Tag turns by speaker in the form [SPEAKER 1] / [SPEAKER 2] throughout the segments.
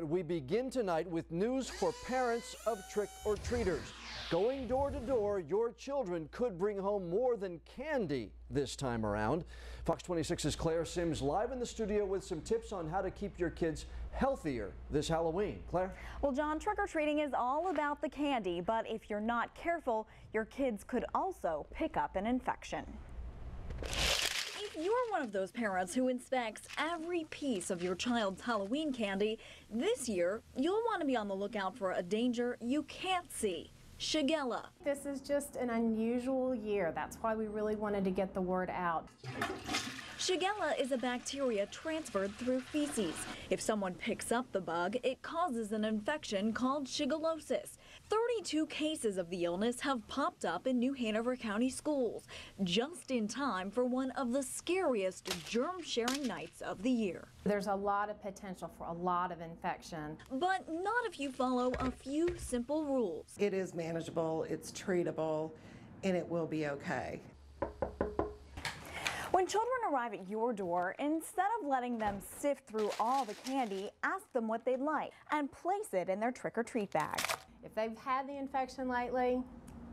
[SPEAKER 1] We begin tonight with news for parents of trick-or-treaters. Going door to door, your children could bring home more than candy this time around. Fox 26's Claire Sims live in the studio with some tips on how to keep your kids healthier this Halloween. Claire?
[SPEAKER 2] Well, John, trick-or-treating is all about the candy, but if you're not careful, your kids could also pick up an infection. If you're one of those parents who inspects every piece of your child's Halloween candy, this year you'll want to be on the lookout for a danger you can't see. Shigella.
[SPEAKER 3] This is just an unusual year. That's why we really wanted to get the word out.
[SPEAKER 2] Shigella is a bacteria transferred through feces. If someone picks up the bug, it causes an infection called shigellosis. 32 cases of the illness have popped up in New Hanover County schools, just in time for one of the scariest germ-sharing nights of the year.
[SPEAKER 3] There's a lot of potential for a lot of infection.
[SPEAKER 2] But not if you follow a few simple rules.
[SPEAKER 4] It is manageable, it's treatable, and it will be okay.
[SPEAKER 2] When children arrive at your door, instead of letting them sift through all the candy, ask them what they'd like and place it in their trick-or-treat bag.
[SPEAKER 3] If they've had the infection lately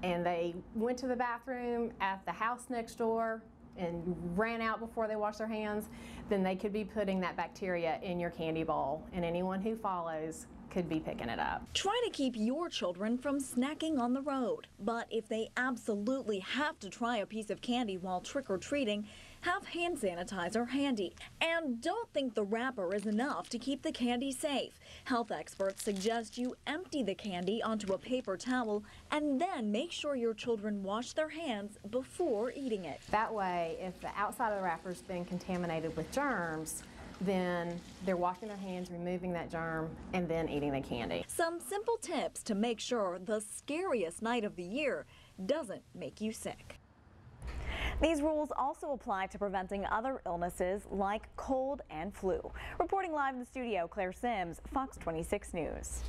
[SPEAKER 3] and they went to the bathroom at the house next door and ran out before they washed their hands, then they could be putting that bacteria in your candy bowl, and anyone who follows could be picking it up.
[SPEAKER 2] Try to keep your children from snacking on the road, but if they absolutely have to try a piece of candy while trick-or-treating, have hand sanitizer handy. And don't think the wrapper is enough to keep the candy safe. Health experts suggest you empty the candy onto a paper towel and then make sure your children wash their hands before eating it.
[SPEAKER 3] That way, if the outside of the wrapper's been contaminated with germs, then they're washing their hands, removing that germ, and then eating the candy.
[SPEAKER 2] Some simple tips to make sure the scariest night of the year doesn't make you sick. These rules also apply to preventing other illnesses like cold and flu. Reporting live in the studio, Claire Sims, Fox 26 News.